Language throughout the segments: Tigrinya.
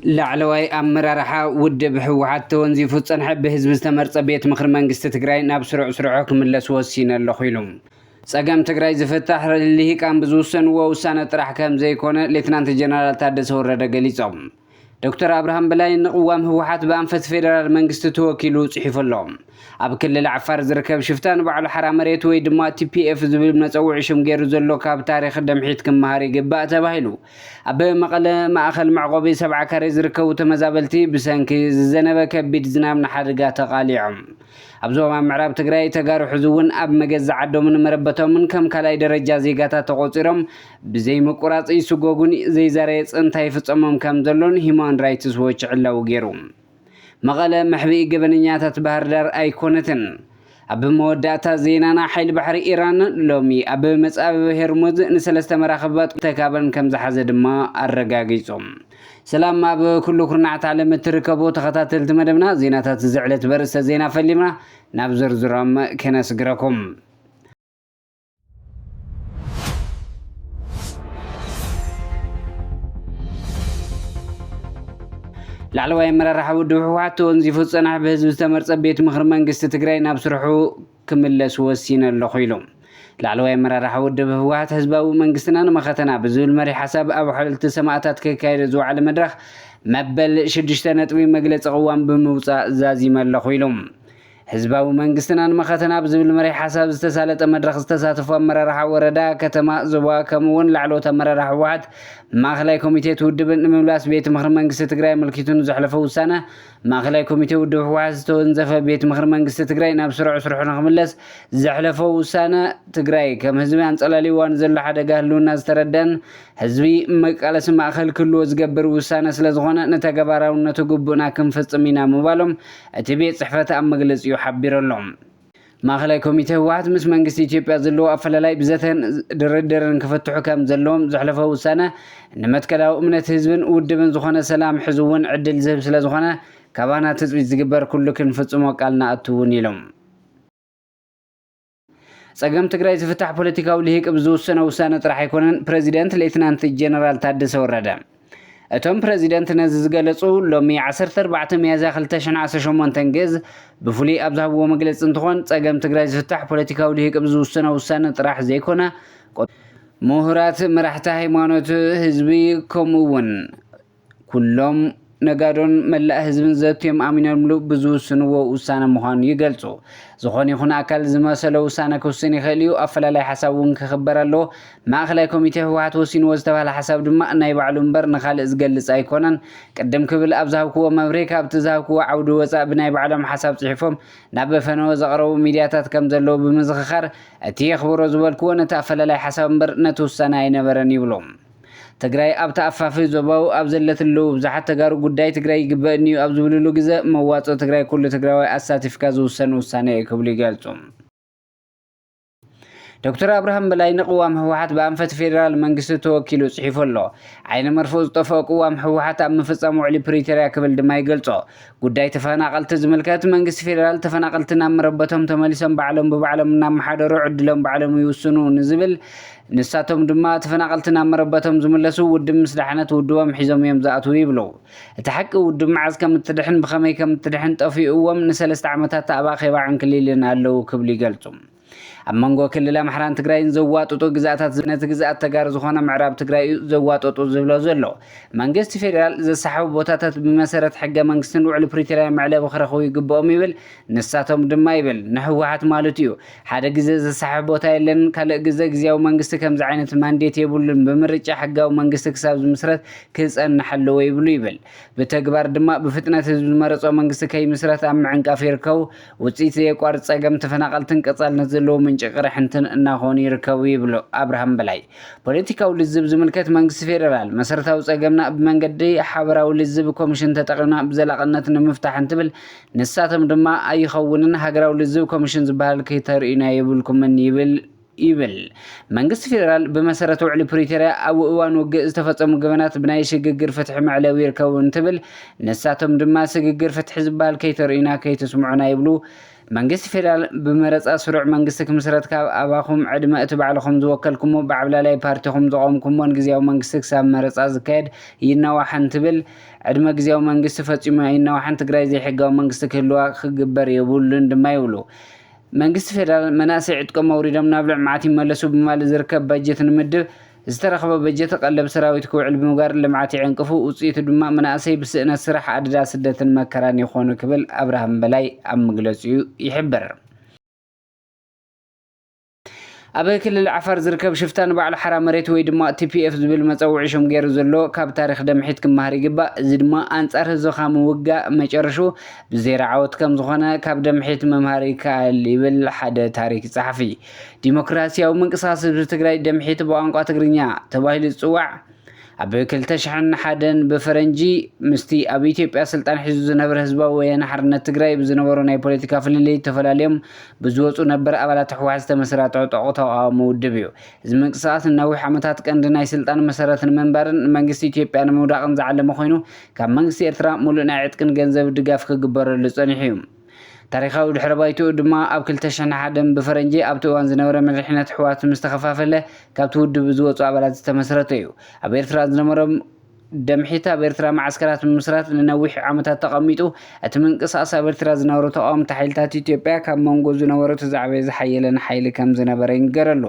ላዕለዋይ አመራርሓ ውድብ ህወሓት ተወንዚፉ ፀንሐ ብህዝቢ ዝተመርፀ ቤት ምክሪ መንግስቲ ትግራይ ናብ ስሩዕ ክምለስ ወሲነ ኣለኹ ኢሎም ፀገም ትግራይ ዝፍታሕ ልሂቃን ብዝውሰንዎ ውሳነ ጥራሕ ከም ዘይኮነ ሌተናንት ጀነራል ታደሰ ወረደ ገሊፆም ዶክተር አብርሃም በላይ ንቅዋም ህወሓት በአንፈት ፌደራል መንግስቲ ተወኪሉ ጽሒፈሎም ኣብ ክልል ዓፋር ዝርከብ ሽፍታን ባዕሉ ሓራ መሬት ወይ ድማ ቲፒኤፍ ዝብል መፀውዒ ሽም ገይሩ ዘሎ ካብ ታሪኽ ደምሒት ክመሃር ይግባእ ተባሂሉ ኣብ መቐለ ማእኸል መዕቆቢ 70 ካሬ ዝርከቡ ተመዛበልቲ ብሰንኪ ዝዘነበ ከቢድ ዝናብ ንሓደጋ ተቃሊዖም ኣብ ዞባ ምዕራብ ትግራይ ተጋሩ ሕዝውን ኣብ መገዛ ዓዶምን መረበቶምን ከም ካልኣይ ደረጃ ዜጋታት ተቆፂሮም ብዘይ ምቁራጽ ይስጎጉን ዘይዛረየ ፅንታይ ፍጸሞም ከም ዘሎን ሂማን ራይትስ ዎች ዕላው ገይሩ መቐለ መሕቢኢ ገበነኛታት ባህር ዳር ኣይኮነትን ኣብ መወዳእታ ዜናና ሓይሊ ባሕሪ ኢራን ሎሚ ኣብ መጻብ ሄርሙዝ ንሰለስተ መራኸባት ተካበን ከም ዝሓዘ ድማ ኣረጋጊጾም ሰላም ኣብ ኩሉ ኩርናዓት ዓለም እትርከቡ ተኸታተልቲ መደብና ዜናታት ዝዕለት በርእስተ ዜና ፈሊምና ናብ ዝርዝሮም ከነስግረኩም ላዕለዋይ አመራርሓ ውድብ ህወሓት ተወንዚፉ ፀንሐ ብህዝቢ ዝተመርፀ ቤት ምክሪ መንግስቲ ትግራይ ናብ ስርሑ ክምለስ ወሲነ ኣለኹ ኢሎም ላዕለዋይ አመራርሓ ውድብ ህወሓት ህዝባዊ መንግስትና ንመኸተና ብዝብል መሪ ሓሳብ ኣብ ሓለልቲ ሰማዕታት ክካየድ ዝወዓለ መድረኽ መበል 6 ነጥቢ መግለፂ ቅዋም ብምውፃእ ዛዚመ ኣለኹ ኢሎም ህዝባዊ መንግስትና ንመኸተና ብዝብል መሪ ሓሳብ ዝተሳለጠ መድረኽ ዝተሳተፉ አመራርሓ ወረዳ ከተማ ዞባ ከምኡውን ላዕለዎት አመራርሓ ህወሓት ማእኸላይ ኮሚቴ ውድብ ንምምላስ ቤት ምክሪ መንግስቲ ትግራይ መልኪቱን ዘሕለፈ ውሳነ ማእኸላይ ኮሚቴ ውድብ ህወሓት ዝተወንዘፈ ቤት ምክሪ መንግስቲ ትግራይ ናብ ስሩዕ ንኽምለስ ዘሕለፈ ውሳነ ትግራይ ከም ህዝቢ አንጸላሊዋን ዘሎ ሓደጋ ህልውና ዝተረደን ህዝቢ መቃለሲ ማእኸል ክልዎ ዝገብር ውሳነ ስለ ዝኾነ ንተግባራውነቱ ግቡእና ክንፍጽም ኢና ምባሎም እቲ ቤት ጽሕፈት ኣብ መግለፂኡ ሓቢሮሎም ማእኸላይ ኮሚቴ ህወሓት ምስ መንግስቲ ኢትዮጵያ ዘለዎ ኣፈላላይ ብዘተን ድርድርን ክፈትሑ ከም ዘለዎም ዘሕለፈ ውሳነ ንመትከላዊ እምነት ህዝብን ውድብን ዝኾነ ሰላም ሕዝውን ዕድል ዝህብ ስለ ዝኾነ ካባና ትፅቢት ዝግበር ኩሉ ክንፍጽሞ ቃልና ኣትውን ኢሎም ፀገም ትግራይ ዝፍታሕ ፖለቲካዊ ልሂቅ ብዝውሰነ ውሳነ ጥራሕ ኣይኮነን ፕሬዚደንት ሌተናንት ጀነራል ታደሰ ወረደ እቶም ፕሬዚደንት ነዚ ዝገለጹ ሎሚ 14 ሚያዝያ 2018 ገዝ ብፍሉይ ኣብ ዝሃብዎ መግለፂ እንትኾን ፀገም ትግራይ ዝፍታሕ ፖለቲካዊ ልሂቅ ብዝውሰነ ውሳነ ጥራሕ ዘይኮነ ምሁራት መራሕቲ ሃይማኖት ህዝቢ ከምኡውን ኩሎም ነጋዶን መላእ ህዝብን ዘትዮም ኣሚኖምሉ ብዝውስንዎ ውሳነ ምዃኑ ይገልጹ ዝኾነ ይኹን ኣካል ዝመሰለ ውሳነ ክውስን ይኽእል እዩ ኣፈላላይ ሓሳብ እውን ክኽበር ኣለዎ ማእኸላይ ኮሚቴ ህወሓት ወሲንዎ ዝተባሃለ ሓሳብ ድማ ናይ ባዕሉ እምበር ንኻልእ ዝገልጽ ኣይኮነን ቅድም ክብል ኣብ ዝሃብክዎ መብሬ ካብቲ ዝሃብክዎ ዓውዲ ወፃእ ብናይ ባዕሎም ሓሳብ ጽሒፎም ናብ ፈነወ ዘቕረቡ ሚድያታት ከም ዘለዎ ብምዝኽኻር እቲ የኽብሮ ዝበልክዎ ነቲ ኣፈላላይ ሓሳብ እምበር ነቲ ውሳነ ኣይነበረን ይብሎም ትግራይ ኣብ ተኣፋፊ ዞባው ኣብ ዘለትሉ ብዙሓት ተጋሩ ጉዳይ ትግራይ ይግበአኒ እዩ ኣብ ዝብልሉ ግዜ መዋፆ ትግራይ ኩሉ ትግራዋይ ኣሳቲፍካ ዝውሰን ውሳነ እዩ ክብሉ ይገልጹ ዶክተር አብርሃም በላይ ንቅዋም ህወሓት በአንፈት ፌደራል መንግስቲ ተወኪሉ ጽሒፉ ኣሎ ዓይነ መርፎ ዝጠፈኦ ቅዋም ህወሓት ኣብ ምፍጻም ውዕሊ ፕሪቶሪያ ክብል ድማ ይገልጾ ጉዳይ ተፈናቀልቲ ዝምልከት መንግስቲ ፌደራል ተፈናቀልትና መረበቶም ተመሊሶም ባዕሎም ብባዕሎም እናመሓደሩ ዕድሎም ባዕሎም ይውስኑ ንዝብል ንሳቶም ድማ ተፈናቀልትና መረበቶም ዝምለሱ ውድብ ምስ ዳሕነት ውድቦም ሒዞም እዮም ዝኣትዉ ይብሉ እቲ ሓቂ ውድብ መዓዝ ከም እትድሕን ብኸመይ ከም እትድሕን ጠፊኡዎም ንሰለስተ ዓመታት ኣባኺባ ዕንክሊልን ኣለዉ ክብሉ ይገልጹ ኣብ መንጎ ክልል ኣምሓራን ትግራይን ዘዋጥጡ ግዛኣታት ነቲ ግዛኣት ተጋሩ ዝኾነ ምዕራብ ትግራይ ዘዋጥጡ ዝብሎ ዘሎ መንግስቲ ፌደራል ዘሰሓቡ ቦታታት ብመሰረት ሕገ መንግስትን ውዕሊ ፕሪቶሪያ መዕለቢ ክረኽቡ ይግብኦም ይብል ንሳቶም ድማ ይብል ንህወሓት ማለት እዩ ሓደ ግዜ ዘሰሓብ ቦታ የለን ካልእ ግዜ ግዝያዊ መንግስቲ ከምዚ ዓይነት ማንዴት የብሉን ብምርጫ ሕጋዊ መንግስቲ ክሳብ ዝምስረት ክፀንሕ ኣለዎ ይብሉ ይብል ብተግባር ድማ ብፍጥነት ህዝቢ ዝመረፆ መንግስቲ ከይምስረት ኣብ ምዕንቃፍ ይርከቡ ውፅኢት ዘየቋርፅ ፀገም ተፈናቀልትን ቀጻልነት ዘለዎ ምንጭ ቅርሕንትን እናኾኑ ይርከቡ ይብሉ አብርሃም በላይ ፖለቲካዊ ልዝብ ዝምልከት መንግስቲ ፌደራል መሰረታዊ ፀገምና ብመንገዲ ሓበራዊ ልዝብ ኮሚሽን ተጠቒምና ብዘላቕነት ንምፍታሕ እንትብል ንሳቶም ድማ ኣይኸውንን ሃገራዊ ልዝብ ኮሚሽን ዝበሃል ከይተርእዩና የብልኩምን ይብል መንግስቲ ፌደራል ብመሰረቱ ውዕሊ ፕሪቶሪያ ኣብ እዋን ውግእ ዝተፈጸሙ ገበናት ብናይ ሽግግር ፍትሒ መዕለዊ ይርከቡ እንትብል ንሳቶም ድማ ሽግግር ፍትሒ ዝበሃል ከይተርእዩና ከይተስምዑና ይብሉ መንግስት ፌደራል በመረጻ ስሩዕ መንግስት ክምስረት ካብ አባኹም ዕድመ እትባዕልኹም ዝወከልኩሞ ባዕብላላይ ፓርቲኹም ዝቆምኩሞን ግዚያዊ መንግስት ክሳብ መረጻ ዝካየድ ይናዋሓን ትብል ዕድመ ግዚያዊ መንግስት ፈጺሙ ይናዋሓን ትግራይ ዘይሕጋዊ መንግስት ክህልዋ ክግበር የብሉን ድማ ይብሉ መንግስት ፌደራል መናእሰይ ዕጥቆም አውሪዶም ናብ ልምዓት ይመለሱ በማለት ዝርከብ በጀት ንምድብ ዝተረኸበ በጀት ቀለብ ሰራዊት ክውዕል ብምግባር ልምዓት ይዕንቅፉ ውፅኢቱ ድማ መናእሰይ ብስእነት ስራሕ ኣድዳ ስደትን መከራን ይኾኑ ክብል አብርሃም በላይ ኣብ መግለፂኡ ይሕብር ኣብ ክልል ዓፋር ዝርከብ ሽፍታን ባዕሉ ሓራ መሬት ወይ ድማ TPF ዝብል መፀውዒ ሽም ገይሩ ዘሎ ካብ ታሪክ ደምሒት ክመሃር ይግባእ እዚ ድማ ኣንጻር ህዝብኻ ምውጋእ መጨረሹ ብዜራ ዓወት ከም ዝኾነ ካብ ደምሒት መምሃር ይከኣል ይብል ሓደ ታሪክ ጸሓፊ ዲሞክራሲያዊ ምንቅስቃስ ህዝቢ ትግራይ ደምሒት ብቋንቋ ትግርኛ ተባሂሉ ዝጽዋዕ ኣብ 2001 በፈረንጂ ምስቲ ኣብ ኢትዮጵያ ስልጣን ሒዙ ዝነበረ ህዝባዊ ወያነ ሓርነት ትግራይ ብዝነበሩ ናይ ፖለቲካ ፍልልይ ተፈላለዮም ብዝወፁ ነበር ኣባላት ሕወሓት ዝተመስረተ ተቃውሞ ውድብ እዩ እዚ ምንቅስቃስ ነዊሕ ዓመታት ቀንዲ ናይ ስልጣን መሰረት ንምንባርን መንግስቲ ኢትዮጵያ ንምውዳቕን ዝዓለመ ኮይኑ ካብ መንግስቲ ኤርትራ ሙሉእ ናይ ዕጥቅን ገንዘብ ድጋፍ ክግበረሉ ጸኒሑ እዩ ታሪኻዊ ድሕረ ባይቱ ድማ ኣብ 2001 በፈረንጂ ኣብቲ እዋን ዝነበረ መሪሕነት ሕወሓት ምስተኸፋፈለ ካብቲ ውድብ ዝወፁ ኣባላት ዝተመስረተ እዩ ኣብ ኤርትራ ዝነበረ ደምሒት ኣብ ኤርትራ ማዓስከራት ብምስራት ንነዊሕ ዓመታት ተቐሚጡ እቲ ምንቅስቃስ ኣብ ኤርትራ ዝነበሩ ተቃወምቲ ሓይልታት ኢትዮጵያ ካብ መንጎ ዝነበሩ ተዛዕበየ ዝሓየለን ሓይሊ ከም ዝነበረ ይንገረሉ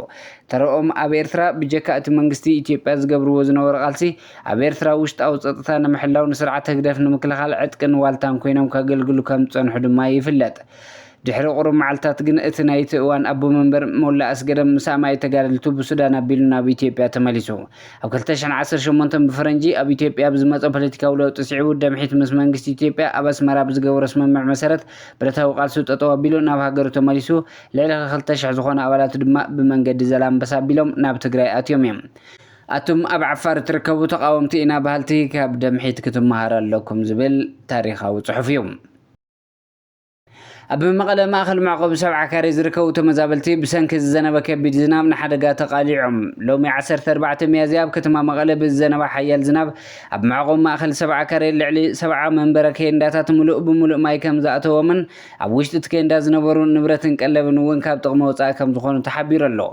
ተረኦም ኣብ ኤርትራ ብጀካ እቲ መንግስቲ ኢትዮጵያ ዝገብርዎ ዝነበሩ ቃልሲ ኣብ ኤርትራ ውሽጣዊ ፀጥታ ንምሕላው ንስርዓተ ህግደፍ ንምክልኻል ዕጥቅን ዋልታን ኮይኖም ከገልግሉ ከም ዝፀንሑ ድማ ይፍለጥ ድሕሪ ቁሩብ መዓልታት ግን እቲ ናይቲ እዋን ኣቦ መንበር ሞላ ኣስገደም ምሳማይ ተጋደልቱ ብሱዳን ኣቢሉ ናብ ኢትዮጵያ ተመሊሱ ኣብ 2018 በፈረንጂ ኣብ ኢትዮጵያ ብዝመፀ ፖለቲካዊ ለውጢ ስዒቡ ደምሒት ምስ መንግስቲ ኢትዮጵያ ኣብ ኣስመራ ብዝገበሮ ስምምዕ መሰረት ብረታዊ ቃልሱ ጠጠው ኣቢሉ ናብ ሃገሩ ተመሊሱ ልዕሊ 2000 ዝኾኑ ኣባላት ድማ ብመንገዲ ዘላንበሳ ኣቢሎም ናብ ትግራይ ኣትዮም እዮም ኣቱም ኣብ ዓፋር ትርከቡ ተቃወምቲ ኢና ባህልቲ ካብ ደምሒት ክትመሃር ኣለኩም ዝብል ታሪኻዊ ጽሑፍ እዩ ኣብ መቐለ ማእኸል ማዕቆብ 70 ካሬ ዝርከቡ ተመዛበልቲ ብሰንኪ ዝዘነበ ከቢድ ዝናብ ንሓደጋ ተቃሊዖም ሎሚ 14 ሚያዝያ ኣብ ከተማ መቐለ ብዝዘነበ ሓያል ዝናብ ኣብ ማዕቆብ ማእኸል 70 ካሬ ልዕሊ 70 መንበረ ኬንዳታት ሙሉእ ማይ ከም ዝኣተወምን ኣብ ውሽጢ እቲ ኬንዳ ዝነበሩ ንብረትን ቀለብን እውን ካብ ጥቕሚ ወፃኢ ከም ዝኾኑ ተሓቢሩ ኣሎ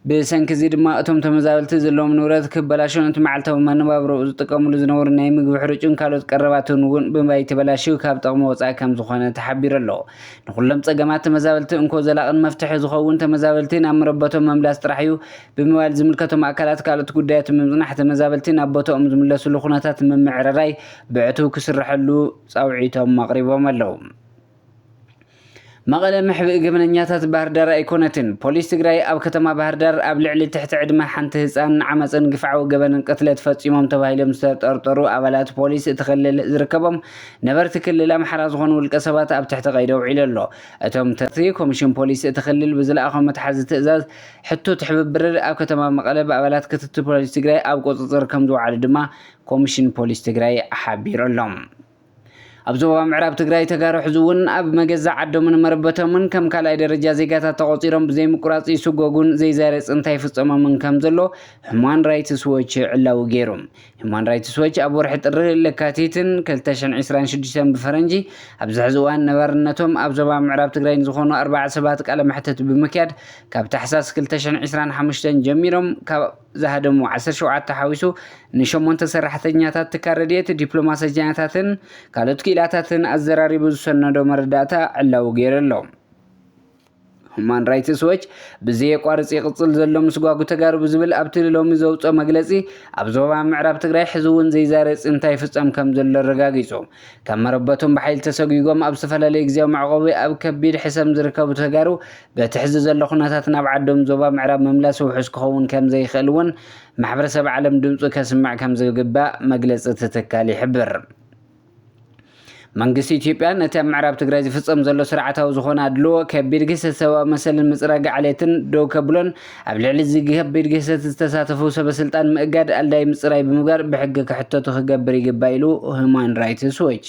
ብሰንኪ እዚ ድማ እቶም ተመዛበልቲ ዘለዎም ንብረት ክበላሽው እቲ መዓልታዊ መነባብሮ ዝጥቀምሉ ዝነበሩ ናይ ምግቢ ሕርጭን ካልኦት ቀረባትን እውን ብማይ ተበላሽው ካብ ጥቕሚ ወፃኢ ከም ዝኾነ ተሓቢሩ ኣሎ ንኩሎም ፀገማት ተመዛበልቲ እንኮ ዘላቕን መፍትሒ ዝኸውን ተመዛበልቲ ናብ መረበቶም መምላስ ጥራሕ እዩ ብምባል ዝምልከቶም ኣካላት ካልኦት ጉዳያት ምምፅናሕ ተመዛበልቲ ናብ ቦታኦም ዝምለስሉ ኩነታት ምምዕርራይ ብዕቱብ ክስርሐሉ ፃውዒቶም ኣቕሪቦም ኣለው መቐለ ምሕቢ ገበነኛታት ባህር ዳር ኣይኮነትን ፖሊስ ትግራይ ኣብ ከተማ ባህር ዳር ኣብ ልዕሊ ትሕቲ ዕድመ ሓንቲ ህፃን ዓመፅን ግፍዓዊ ገበንን ቅትለት ፈፂሞም ተባሂሎም ዝተጠርጠሩ ኣባላት ፖሊስ እቲ ክልል ዝርከቦም ነበርቲ ክልል ኣምሓራ ዝኾኑ ውልቀ ሰባት ኣብ ትሕቲ ቀይዲ ውዒሉ ኣሎ እቶም ተርቲ ኮሚሽን ፖሊስ እቲ ክልል ብዝለኣኸም መትሓዚ ትእዛዝ ሕቶ ትሕብብር ኣብ ከተማ መቐለ ብኣባላት ክትትል ፖሊስ ትግራይ ኣብ ቁፅፅር ከም ዝወዓሉ ድማ ኮሚሽን ፖሊስ ትግራይ ሓቢሩ ኣሎም ኣብ ዞባ ምዕራብ ትግራይ ተጋሩ ሕዙውን ኣብ መገዛ ዓዶምን መረበቶምን ከም ካልኣይ ደረጃ ዜጋታት ተቆፂሮም ብዘይ ምቁራፅ ይስጎጉን ዘይዛረፅ እንታይ ፍፀሞምን ከም ዘሎ ሁማን ራይትስ ዎች ዕላው ገይሩ ሁማን ራይትስ ዎች ኣብ ወርሒ ጥሪ ለካቲትን 2026 በፈረንጂ ኣብ ዝሕዚ እዋን ነበርነቶም ኣብ ዞባ ምዕራብ ትግራይ ዝኾኑ 40 ሰባት ቃለ መሕተት ብምክያድ ካብ ታሕሳስ 2025 ጀሚሮም ካብ ዝሃደሙ 17 ሓዊሱ ንሸሞንተ ሰራሕተኛታት ትካል ረድኤት ዲፕሎማስያኛታትን ካልኦት ክኢላታትን ኣዘራሪቡ ዝሰነዶ መረዳእታ ዕላው ገይሩ ኣሎ ሁማን ራይትስ ዎች ብዘየቋርፅ ይቅፅል ዘሎ ምስጓጉ ተጋሩ ብዝብል ኣብቲ ሎሚ ዘውፅኦ መግለፂ ኣብ ዞባ ምዕራብ ትግራይ ሕዚ እውን ዘይዛረፅ እንታይ ፍፀም ከም ዘሎ ረጋጊፁ ካብ መረበቶም ብሓይሊ ተሰጊጎም ኣብ ዝተፈላለዩ ግዝያዊ መዕቆቢ ኣብ ከቢድ ሕሰም ዝርከቡ ተጋሩ በቲ ሕዚ ዘሎ ኩነታት ናብ ዓዶም ዞባ ምዕራብ መምላስ ውሑስ ክኸውን ከም ዘይኽእል እውን ማሕበረሰብ ዓለም ድምፁ ከስማዕ ከም ዝግባእ መግለፂ ትካል ይሕብር መንግስቲ ኢትዮጵያ ነቲ ኣብ ምዕራብ ትግራይ ዝፍፀም ዘሎ ስርዓታዊ ዝኾነ ኣድልዎ ከቢድ ግሰት ሰብኣዊ መሰልን ምፅራግ ዓሌትን ደው ከብሎን ኣብ ልዕሊ እዚ ከቢድ ግሰት ዝተሳተፉ ሰበስልጣን ምእጋድ ኣልዳይ ምፅራይ ብምግባር ብሕጊ ክሕተቱ ክገብር ይግባእ ኢሉ ሁማን ራይትስ ዎች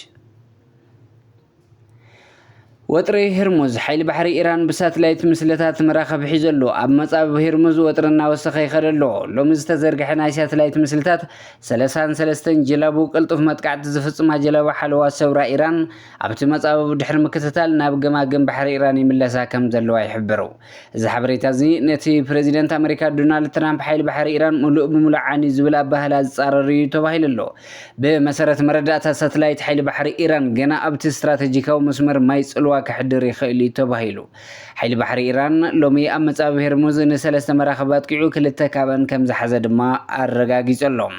وطري هرمز حيل بحر إيران بساتلايت مسلتات مراخب حيزلو أب مصاب هرمز وطرنا وسخي خرلو لو مزتزرقحنا ساتلايت مسلتات سلستن جلابو قلطف متقعد زفصما جلابو حلوا سورا إيران أبت مصاب دحر مكتتال ناب جماجم بحر إيران يملسا كم زلوا يحبرو إذا حبريتا زي نتي بريزيدنت أمريكا دونالد ترامب حيل بحر إيران ملؤ بملعاني زبلا بهلا زصارري تباهيللو بمسارة مردات ساتلايت حيل بحر إيران جنا أبت استراتيجيكاو مسمر مايص كحدر يخيلي تباهيلو حيل بحر إيران لومي أمصاب هرمز نسلسته مراخبات كيعو كلته كابن كم زحزه دما أرغاغيصلهم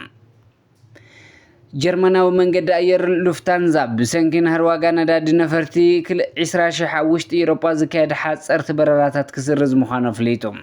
جرمناو منقد أير لوفتانزا بسنكين هرواغا نداد نفرتي كل 20,000 وشت إيروبا زكاد حاصر تبرراتات كسرز مخانف ليتم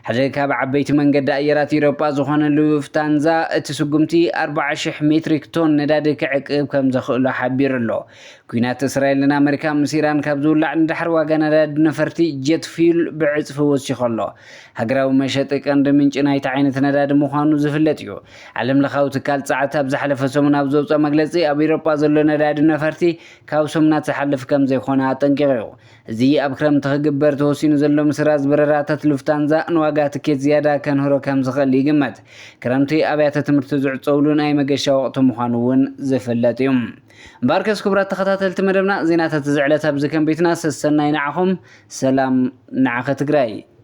حدا كاب عبيت منقد أيرات إيروبا زخان لوفتانزا تسقمتي 4,000 متريك طن نداد كعقب كم زخلو حبير له كوينات إسرائيل لنا أمريكا مسيران كابزولا عند حرواغا نداد نفرتي جيت فيل بعصف وسيخلو هقراو مشاتك عند منጭ نايت عينت نداد مخانو زفلتيو علم لخاو تكال ساعتها بزحلف سمنا بزوصا مغلصي اب ايروبا زلو نداد نفرتي كاو سمنا تحلف كم زي خونا طنقيو زي اب كرم تخغبر توسينو زلو مسراز برراتات لوفتانزا انواغا تكيت زياده كنهرو كم زخل يغمت كرمتي ابيات تمرت زعصولون اي مغشا وقت مخانون زفلتيم باركس كبرات تخاتلت مدبنا زينات تزعلتها بزكم بيتنا سسناي نعخم سلام نعخ تግራይ